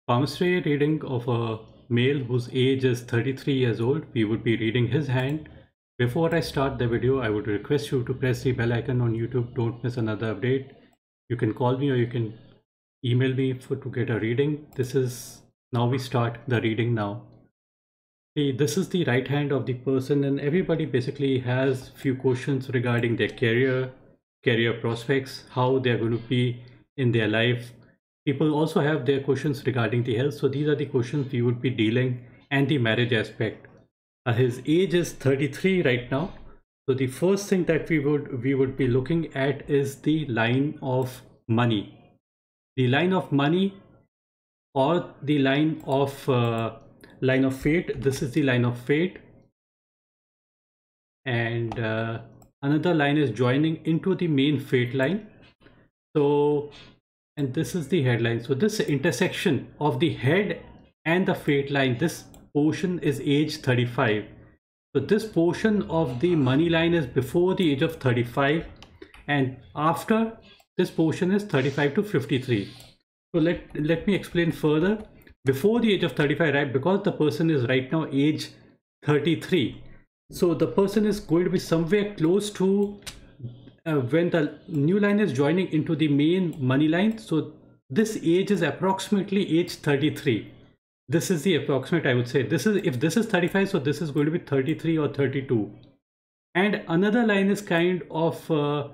Palmistry reading of a male whose age is 33 years old. We would be reading his hand. Before I start the video, I would request you to press the bell icon on YouTube. Don't miss another update. You can call me or you can email me to get a reading. Now we start the reading now. This is the right hand of the person, and everybody basically has few questions regarding their career prospects, how they're going to be in their life. People also have their questions regarding the health. So these are the questions we would be dealing, and the marriage aspect. His age is 33 right now. So the first thing that we would be looking at is the line of money. The line of money, or the line of fate. This is the line of fate, and another line is joining into the main fate line. So, and this is the headline. So this intersection of the head and the fate line, this portion is age 35. So this portion of the money line is before the age of 35, and after this portion is 35 to 53. So let me explain further. Before the age of 35, right, because the person is right now age 33, so the person is going to be somewhere close to when the new line is joining into the main money line. So this age is approximately age 33. This is the approximate, I would say. This is, if this is 35, so this is going to be 33 or 32. And another line is kind of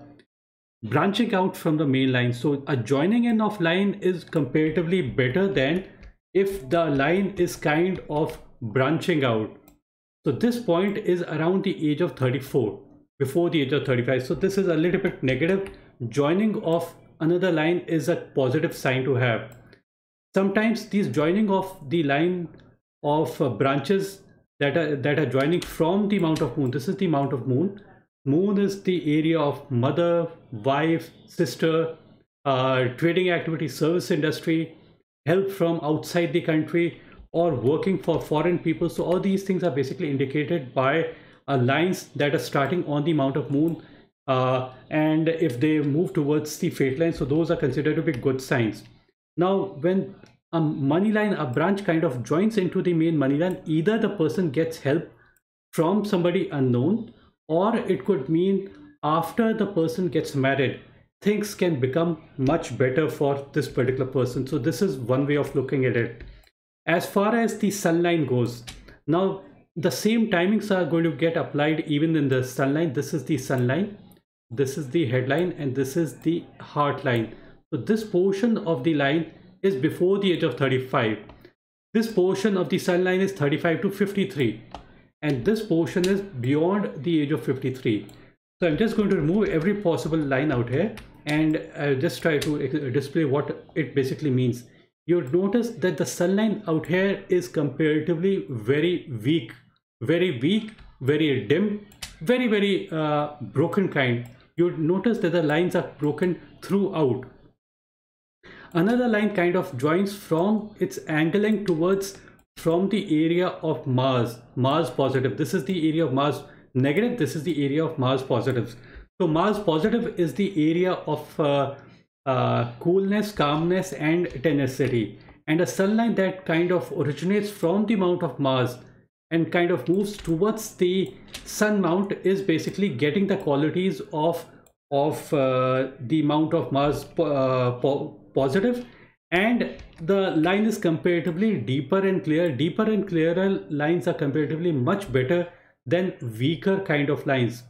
branching out from the main line. So a joining in of line is comparatively better than if the line is kind of branching out. So this point is around the age of 34, before the age of 35. So this is a little bit negative. Joining of another line is a positive sign to have. Sometimes these joining of the line of branches that are joining from the mount of moon. This is the mount of moon. Moon is the area of mother, wife, sister, trading activity, service industry, help from outside the country, or working for foreign people. So all these things are basically indicated by lines that are starting on the mount of moon, and if they move towards the fate line, so those are considered to be good signs. Now when a money line, a branch kind of joins into the main money line, either the person gets help from somebody unknown, or it could mean after the person gets married, things can become much better for this particular person. So this is one way of looking at it. As far as the sun line goes, now the same timings are going to get applied even in the sun line. This is the sun line, this is the headline, and this is the heart line. So this portion of the line is before the age of 35. This portion of the sun line is 35 to 53, and this portion is beyond the age of 53. So I'm just going to remove every possible line out here, and I'll just try to display what it basically means. You'll notice that the sun line out here is comparatively very weak, very dim, very broken kind. You'll notice that the lines are broken throughout. Another line kind of joins from its angling towards from the area of Mars positive. This is the area of Mars negative, this is the area of Mars positives. So Mars positive is the area of coolness, calmness, and tenacity. And a sun line that kind of originates from the mount of Mars and kind of moves towards the sun mount is basically getting the qualities of the mount of Mars positive, and the line is comparatively deeper and clear. Deeper and clearer lines are comparatively much better than weaker kind of lines.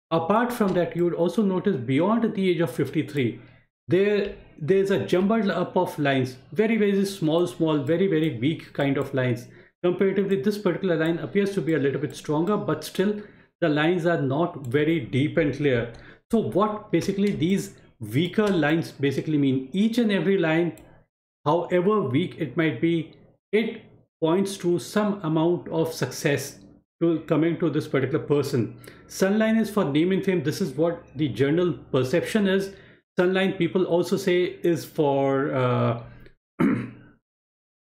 Apart from that, you would also notice beyond the age of 53, there's a jumbled up of lines, very small, very weak kind of lines. Comparatively, this particular line appears to be a little bit stronger, but still the lines are not very deep and clear. So what basically these weaker lines basically mean, each and every line, however weak it might be, it points to some amount of success to coming to this particular person. Sun line is for name and fame. This is what the general perception is. Sun line, people also say, is for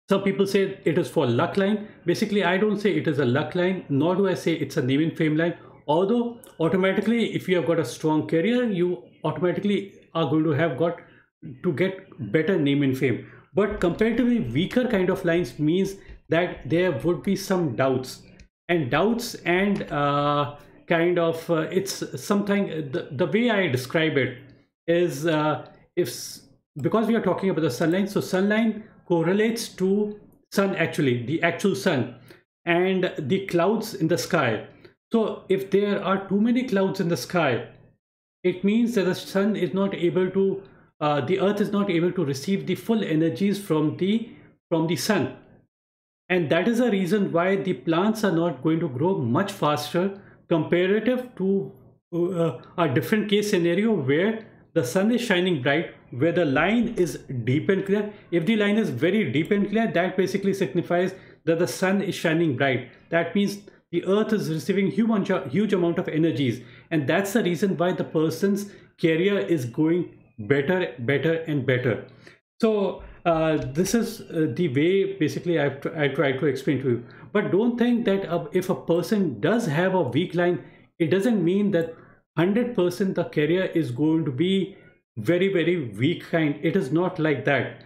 some people say it is for luck line. Basically, I don't say it is a luck line, nor do I say it's a name and fame line. Although automatically, if you have got a strong career, you automatically are going to have got to get better name and fame. But comparatively weaker kind of lines means that there would be some doubts, and kind of it's something, the way I describe it is, if because we are talking about the sun line, so sun line correlates to sun, actually the actual sun, and the clouds in the sky. So if there are too many clouds in the sky, it means that the sun is not able to the earth is not able to receive the full energies from the sun, and that is the reason why the plants are not going to grow much faster comparative to a different case scenario where the sun is shining bright, where the line is deep and clear. If the line is very deep and clear, that basically signifies that the sun is shining bright. That means the earth is receiving huge amount of energies, and that's the reason why the person's career is going better and better. So this is the way basically I try to explain to you. But don't think that if a person does have a weak line, it doesn't mean that 100% the career is going to be very weak kind. It is not like that.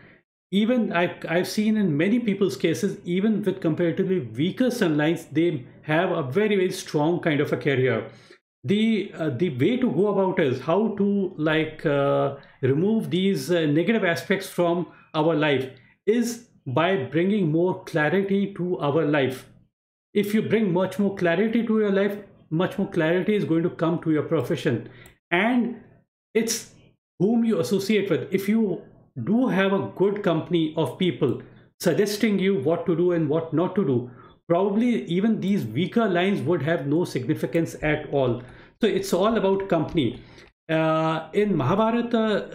Even I've seen in many people's cases, even with comparatively weaker sun lines, they have a very strong kind of a career. The way to go about is how to remove these negative aspects from our life is by bringing more clarity to our life. If you bring much more clarity to your life, much more clarity is going to come to your profession, and it's whom you associate with. If you do have a good company of people suggesting you what to do and what not to do, probably even these weaker lines would have no significance at all. So it's all about company. In Mahabharata,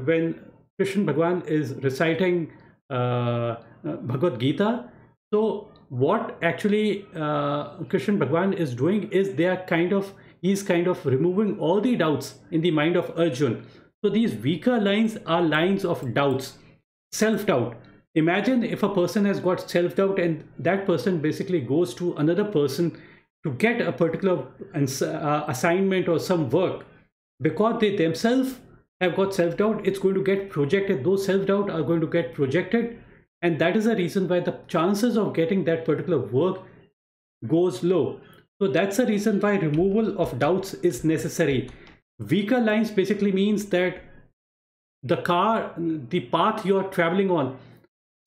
when Krishna Bhagwan is reciting Bhagavad Gita, so what actually Krishna Bhagwan is doing is he's kind of removing all the doubts in the mind of Arjun. So these weaker lines are lines of doubts, self-doubt. Imagine if a person has got self-doubt and that person basically goes to another person to get a particular assignment or some work. Because they themselves have got self-doubt, it's going to get projected. Those self-doubt are going to get projected, and that is the reason why the chances of getting that particular work goes low. So that's the reason why removal of doubts is necessary. Weaker lines basically means that the path you are traveling on,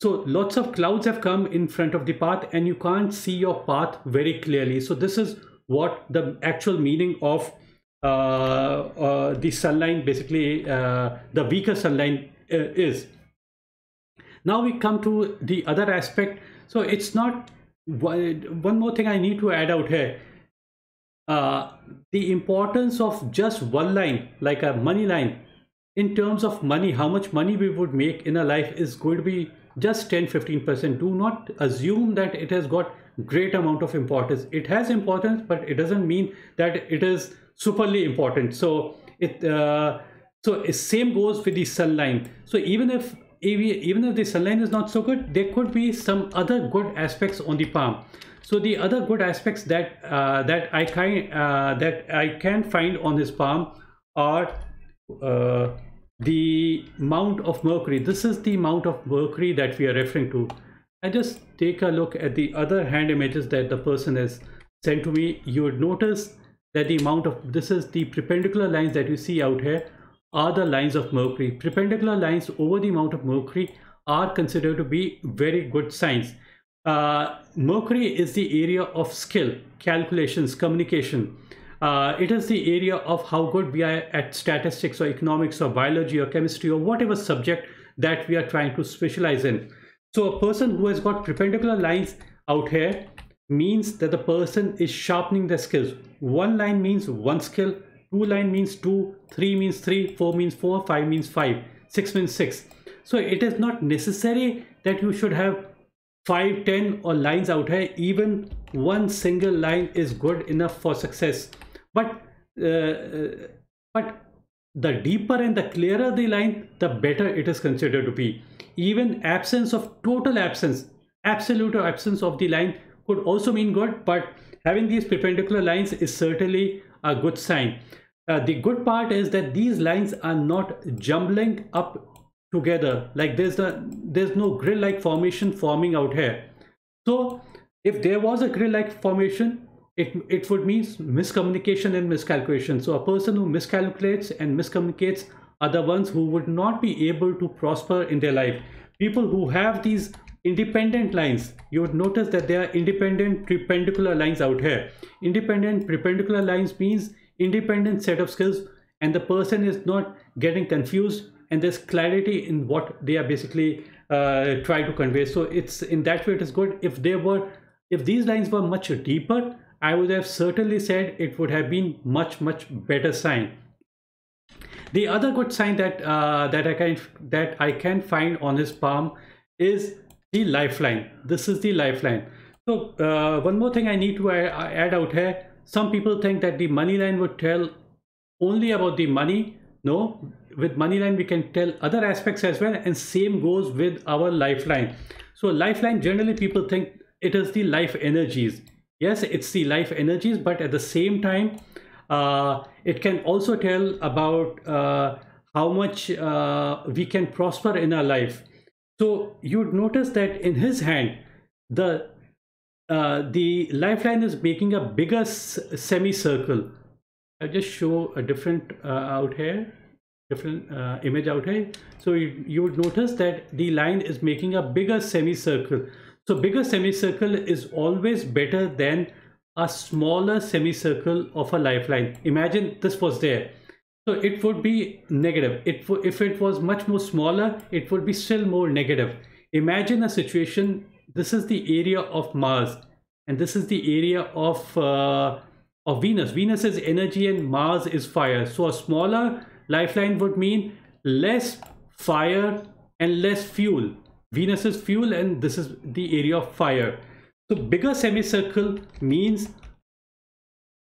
so lots of clouds have come in front of the path and you can't see your path very clearly. So this is what the actual meaning of the sunline, basically the weaker sunline is. Now we come to the other aspect. So it's not, one more thing I need to add out here. The importance of just one line, like a money line, in terms of money, how much money we would make in a life is going to be just 10-15%. Do not assume that it has got great amount of importance. It has importance, but it doesn't mean that it is superly important. So same goes with the sun line. So even if the sun line is not so good, there could be some other good aspects on the palm. So the other good aspects that I can find on his palm are the amount of mercury. This is the amount of mercury that we are referring to. And just take a look at the other hand images that the person has sent to me. You would notice that the amount of, this is the perpendicular lines that you see out here are the lines of mercury. Perpendicular lines over the amount of mercury are considered to be very good signs. Mercury is the area of skill, calculations, communication. It is the area of how good we are at statistics or economics or biology or chemistry or whatever subject that we are trying to specialize in. So a person who has got perpendicular lines out here means that the person is sharpening their skills. One line means one skill, two line means two, three means three, four means four, five means five, six means six. So it is not necessary that you should have 5, 10 or lines out here. Even one single line is good enough for success. But the deeper and the clearer the line, the better it is considered to be. Even total absence, absolute absence of the line could also mean good, but having these perpendicular lines is certainly a good sign. The good part is that these lines are not jumbling up together. Like there's no grill-like formation forming out here. So if there was a grill-like formation, it would mean miscommunication and miscalculation. So a person who miscalculates and miscommunicates are the ones who would not be able to prosper in their life. People who have these independent lines, you would notice that there are independent perpendicular lines out here. Independent perpendicular lines means independent set of skills, and the person is not getting confused, and there's clarity in what they are basically trying to convey. So it's in that way it is good. If these lines were much deeper, I would have certainly said it would have been much better sign. The other good sign that I can find on his palm is the lifeline. This is the lifeline. So one more thing I need to add out here. Some people think that the money line would tell only about the money. No, with money line we can tell other aspects as well, and same goes with our lifeline. So lifeline, generally people think it is the life energies. Yes, it's the life energies, but at the same time it can also tell about how much we can prosper in our life. So you'd notice that in his hand, the lifeline is making a bigger semicircle. I'll just show a different out here, different image out here. So you would notice that the line is making a bigger semicircle. So bigger semicircle is always better than a smaller semicircle of a lifeline. Imagine this was there. So it would be negative. If it was much more smaller, it would be still more negative. Imagine a situation, this is the area of Mars, and this is the area of Venus. Venus is energy and Mars is fire. So a smaller lifeline would mean less fire and less fuel. Venus is fuel and this is the area of fire. So bigger semicircle means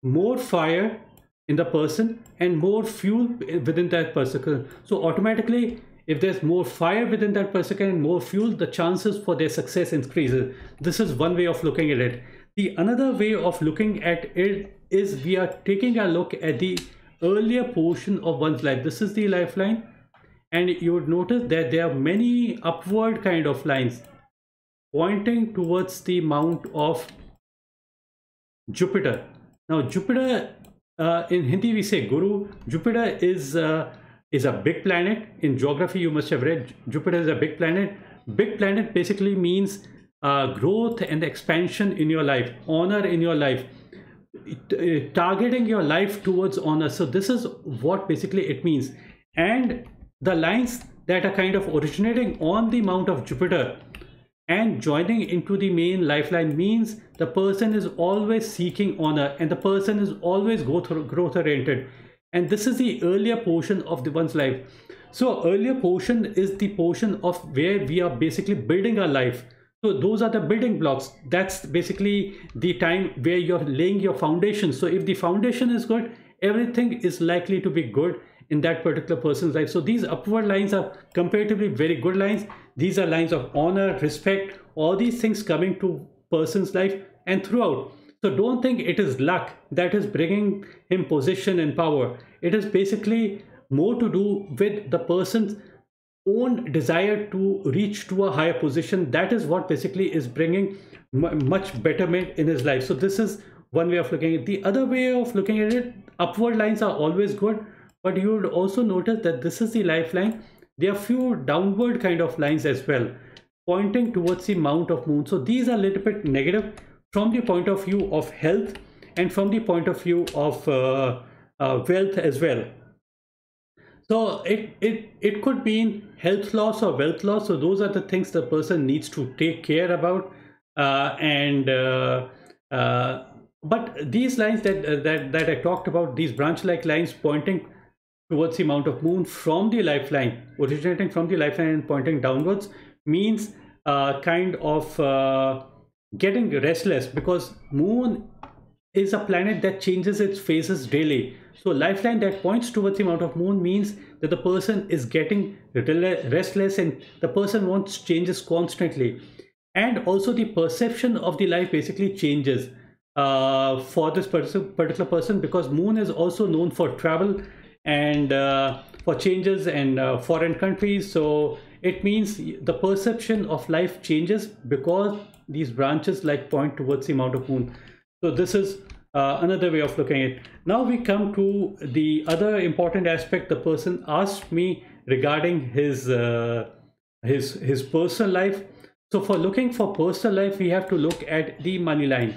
more fire in the person and more fuel within that person. So automatically, if there's more fire within that person and more fuel, the chances for their success increases. This is one way of looking at it. The another way of looking at it is we are taking a look at the earlier portion of one's life. This is the lifeline, and you would notice that there are many upward kind of lines pointing towards the mount of Jupiter. Now Jupiter, in Hindi we say Guru. Jupiter is a big planet. In geography you must have read Jupiter is a big planet. Big planet basically means growth and expansion in your life, honor in your life, targeting your life towards honor. So this is what basically it means. And the lines that are kind of originating on the mount of Jupiter and joining into the main lifeline means the person is always seeking honor and the person is always growth oriented. And this is the earlier portion of one's life. So earlier portion is the portion of where we are basically building our life. So those are the building blocks. That's basically the time where you're laying your foundation. So if the foundation is good, everything is likely to be good in that particular person's life. So these upward lines are comparatively very good lines. These are lines of honor, respect, all these things coming to person's life and throughout. So don't think it is luck that is bringing him position and power. It is basically more to do with the person's own desire to reach to a higher position. That is what basically is bringing much betterment in his life. So this is one way of looking at it. The other way of looking at it, upward lines are always good, but you would also notice that this is the lifeline. There are few downward kind of lines as well, pointing towards the mount of moon. So these are a little bit negative from the point of view of health and from the point of view of wealth as well. So it could mean health loss or wealth loss. So those are the things the person needs to take care about. But these lines that I talked about, these branch-like lines pointing towards the mount of moon from the lifeline, originating from the lifeline and pointing downwards, means kind of getting restless, because moon is a planet that changes its phases daily. So lifeline that points towards the mount of moon means that the person is getting restless and the person wants changes constantly. And also the perception of the life basically changes for this particular person, because moon is also known for travel and for changes in foreign countries. So it means the perception of life changes because these branches like point towards the mount of moon. So this is another way of looking at it. Now we come to the other important aspect. The person asked me regarding his personal life. So for looking for personal life, we have to look at the money line.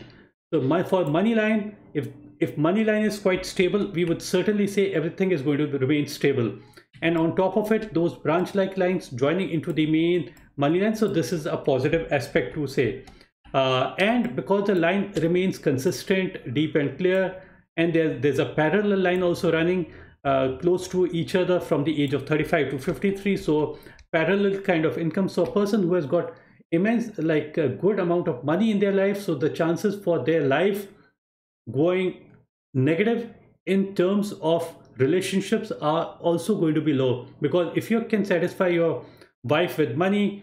So for money line, if money line is quite stable, we would certainly say everything is going to remain stable. And on top of it, those branch like lines joining into the main money line. So this is a positive aspect to say. And because the line remains consistent, deep and clear, and there's a parallel line also running close to each other from the age of 35 to 53. So parallel kind of income. So a person who has got immense, like a good amount of money in their life, so the chances for their life going negative in terms of relationships are also going to be low, because if you can satisfy your wife with money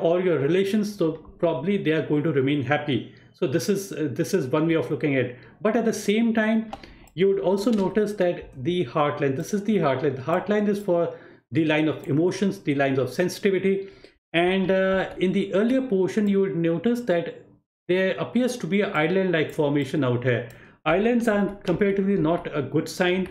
or your relations, so probably they are going to remain happy. So this is one way of looking at it. But at the same time, you would also notice that the heartline, this is the heartline. The heartline is for the line of emotions, the lines of sensitivity. And in the earlier portion, you would notice that there appears to be an island-like formation out here. Islands are comparatively not a good sign.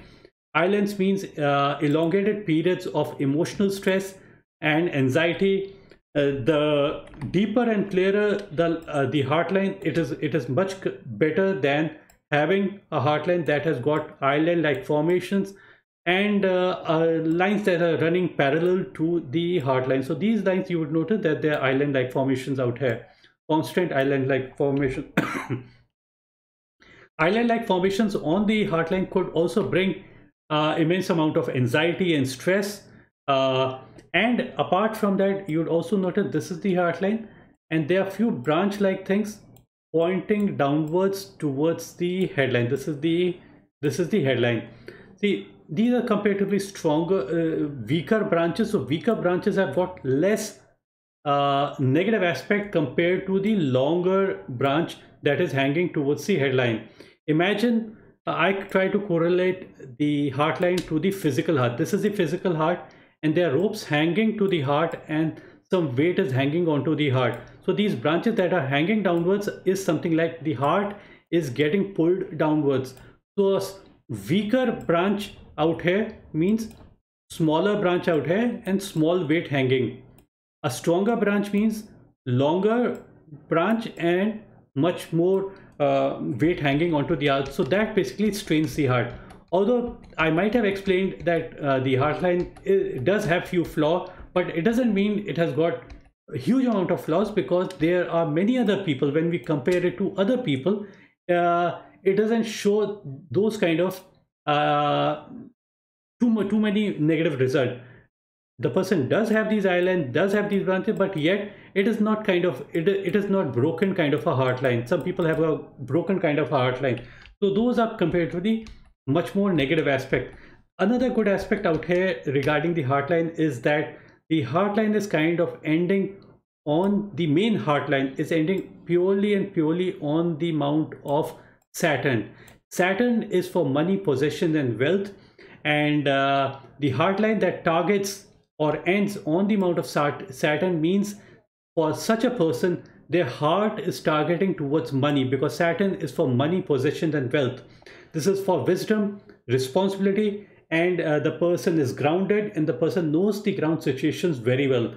Islands means elongated periods of emotional stress and anxiety. The deeper and clearer the heartline, it is much better than having a heartline that has got island-like formations and lines that are running parallel to the heartline. So these lines, you would notice that they are island-like formations out here, constant island-like formation. Island-like formations on the heartline could also bring immense amount of anxiety and stress. And apart from that, you would also notice this is the heartline, and there are few branch-like things pointing downwards towards the headline. This is the headline. See, these are comparatively stronger, weaker branches. So weaker branches have got less negative aspect compared to the longer branch that is hanging towards the headline. Imagine I try to correlate the heartline to the physical heart. This is the physical heart, and there are ropes hanging to the heart, and some weight is hanging onto the heart. So these branches that are hanging downwards is something like the heart is getting pulled downwards. So a weaker branch out here means smaller branch out here and small weight hanging. A stronger branch means longer branch and much more weight hanging onto the heart. So that basically strains the heart. Although I might have explained that the heartline does have few flaws, but it doesn't mean it has got a huge amount of flaws, because there are many other people, when we compare it to other people, it doesn't show those kind of too many negative results. The person does have these islands, does have these branches, but yet it is not kind of it is not broken kind of a heartline. Some people have a broken kind of a heartline. So those are comparatively much more negative aspect. Another good aspect out here regarding the heartline is that the heartline is kind of ending on the main heartline, is ending purely and purely on the mount of Saturn. Saturn is for money, possession and wealth, and the heartline that targets or ends on the mount of Saturn means for such a person, their heart is targeting towards money, because Saturn is for money, possessions and wealth. This is for wisdom, responsibility, and the person is grounded, and the person knows the ground situations very well.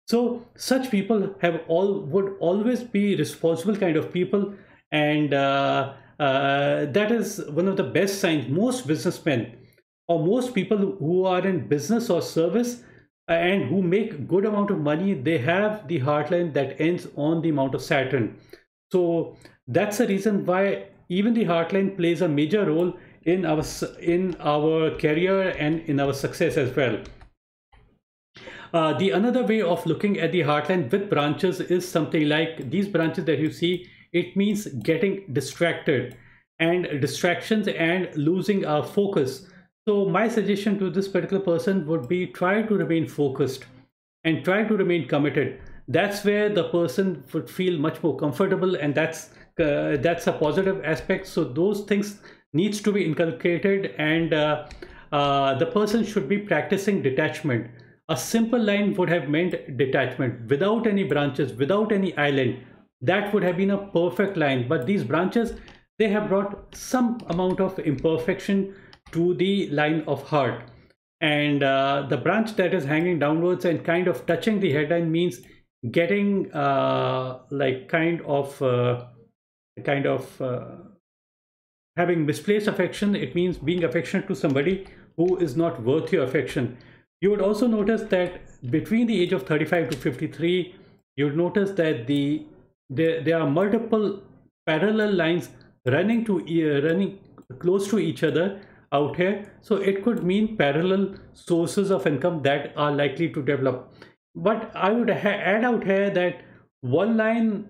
So such people would always be responsible kind of people, and that is one of the best signs. Most businessmen or most people who are in business or service and who make good amount of money, they have the heartline that ends on the mount of Saturn. So that's the reason why even the heartline plays a major role in our career and in our success as well. The another way of looking at the heartline with branches is something like these branches that you see. It means getting distracted and distractions and losing our focus. So my suggestion to this particular person would be, try to remain focused and try to remain committed. That's where the person would feel much more comfortable, and that's a positive aspect. So those things needs to be inculcated, and the person should be practicing detachment. A simple line would have meant detachment without any branches, without any island. That would have been a perfect line. But these branches, they have brought some amount of imperfection to the line of heart. And the branch that is hanging downwards and kind of touching the headline means getting like kind of having misplaced affection. It means being affectionate to somebody who is not worth your affection. You would also notice that between the age of 35 to 53, you would notice that there are multiple parallel lines running close to each other out here. So it could mean parallel sources of income that are likely to develop. But I would add out here that one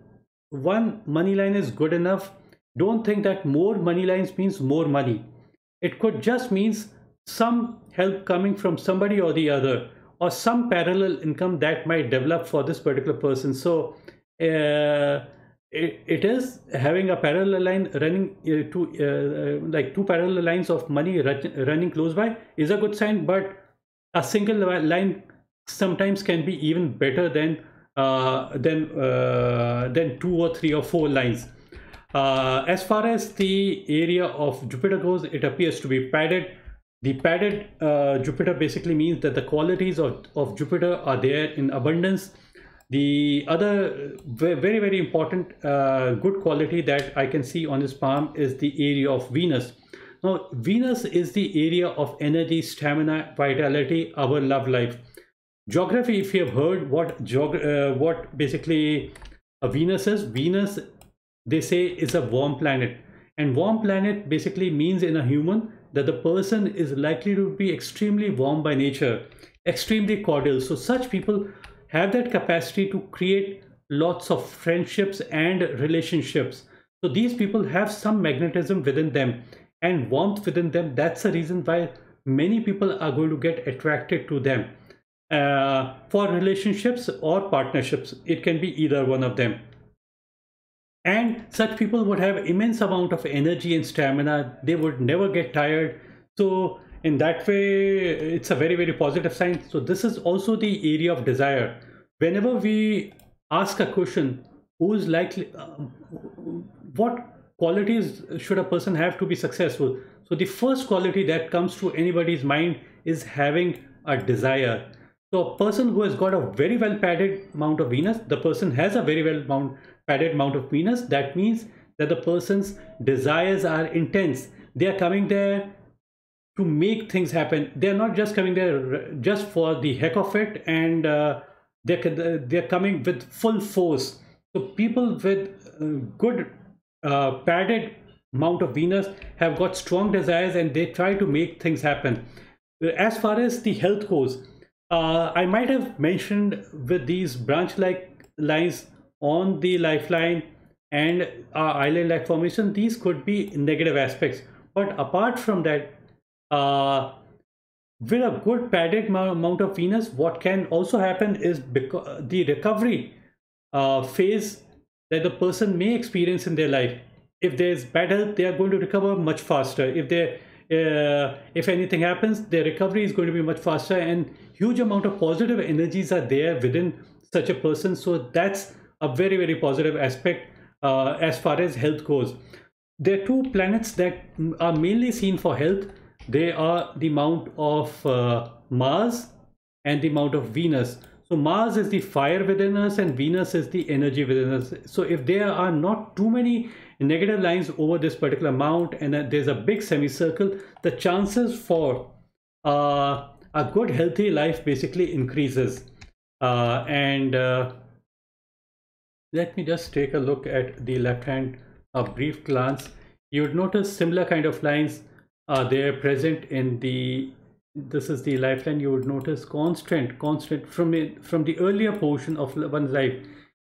money line is good enough. Don't think that more money lines means more money. It could just means some help coming from somebody or the other, or some parallel income that might develop for this particular person. So it is having a parallel line running like two parallel lines of money running close by is a good sign, but a single line sometimes can be even better than two or three or four lines. As far as the area of Jupiter goes, it appears to be padded. The padded Jupiter basically means that the qualities of Jupiter are there in abundance. The other very, very important good quality that I can see on his palm is the area of Venus. Now, Venus is the area of energy, stamina, vitality, our love life. Geography, if you have heard what basically a Venus is, Venus, they say, is a warm planet. And warm planet basically means in a human that the person is likely to be extremely warm by nature, extremely cordial. So such people have that capacity to create lots of friendships and relationships. So these people have some magnetism within them and warmth within them. That's the reason why many people are going to get attracted to them for relationships or partnerships. It can be either one of them. And such people would have immense amount of energy and stamina. They would never get tired. So in that way, it's a very, very positive sign. So this is also the area of desire. Whenever we ask a question, who's likely, what qualities should a person have to be successful? So the first quality that comes to anybody's mind is having a desire. So a person who has got a very well padded amount of Venus, the person has a very well padded amount of Venus. That means that the person's desires are intense. They are coming there to make things happen. They're not just coming there just for the heck of it, and they're coming with full force. So people with good padded amount of Venus have got strong desires, and they try to make things happen. As far as the health goes, I might have mentioned with these branch-like lines on the lifeline and island-like formation, these could be negative aspects. But apart from that, with a good padded amount of Venus, what can also happen is because the recovery phase that the person may experience in their life. If there's bad health, they are going to recover much faster. If anything happens, their recovery is going to be much faster, and huge amount of positive energies are there within such a person. So that's a very, very positive aspect as far as health goes. There are two planets that are mainly seen for health. They are the mount of Mars and the mount of Venus. So Mars is the fire within us and Venus is the energy within us. So if there are not too many negative lines over this particular mount and there's a big semicircle, the chances for a good healthy life basically increases. Let me just take a look at the left hand, a brief glance. You would notice similar kind of lines they're present in this is the lifeline. You would notice constant from the earlier portion of one's life.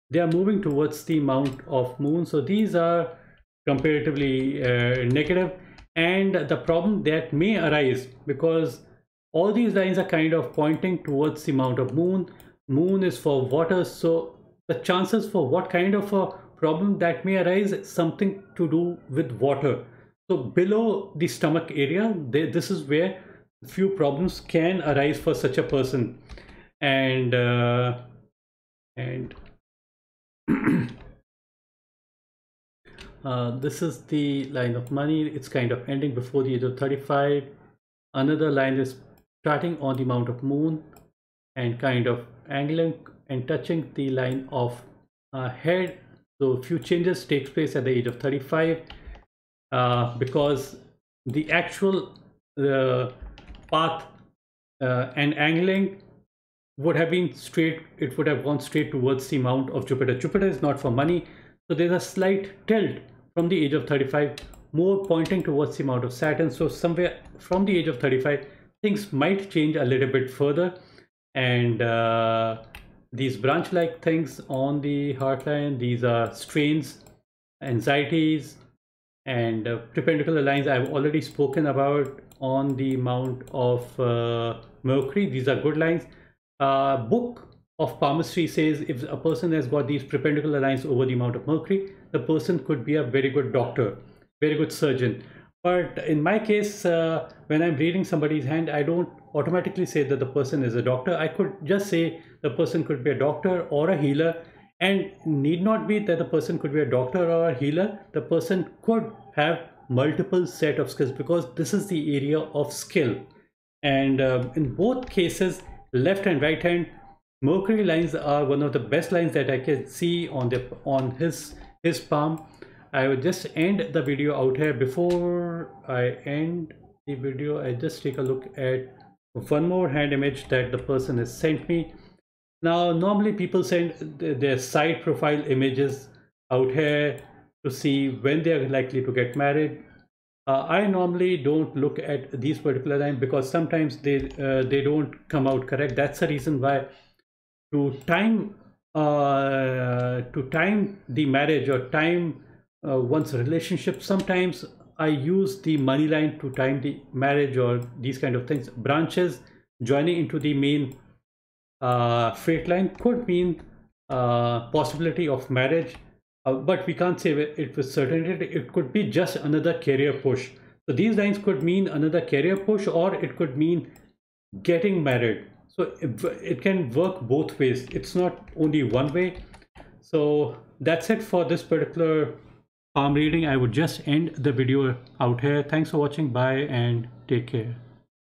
They are moving towards the mount of moon. So these are comparatively negative, and the problem that may arise because all these lines are kind of pointing towards the mount of moon. Moon is for water, so the chances for what kind of a problem that may arise is something to do with water. So below the stomach area, this is where few problems can arise for such a person. And this is the line of money. It's kind of ending before the age of 35. Another line is starting on the mount of moon and kind of angling and touching the line of head. So few changes takes place at the age of 35, because the actual path and angling would have been straight. It would have gone straight towards the mount of Jupiter. Jupiter is not for money, so there's a slight tilt from the age of 35, more pointing towards the mount of Saturn. So somewhere from the age of 35 things might change a little bit further. And these branch like things on the heart line, these are strains, anxieties, and perpendicular lines I've already spoken about on the mount of Mercury. These are good lines. Book of palmistry says if a person has got these perpendicular lines over the mount of Mercury, the person could be a very good doctor, very good surgeon. But in my case, when I'm reading somebody's hand, I don't automatically say that the person is a doctor. I could just say the person could be a doctor or a healer, and need not be that the person could be a doctor or a healer. The person could have multiple set of skills, because this is the area of skill. And in both cases, left and right hand, Mercury lines are one of the best lines that I can see on his palm. I will just end the video out here. Before I end the video, I just take a look at one more hand image that the person has sent me. Now normally people send their side profile images out here to see when they are likely to get married. I normally don't look at these particular lines, because sometimes they don't come out correct. That's the reason why, to time the marriage or time one's relationship, sometimes I use the money line to time the marriage or these kind of things. Branches joining into the main freight line could mean possibility of marriage, but we can't say it with certainty. It could be just another career push. So these lines could mean another career push, or it could mean getting married. So it can work both ways. It's not only one way. So that's it for this particular palm reading. I would just end the video out here. Thanks for watching. Bye and take care.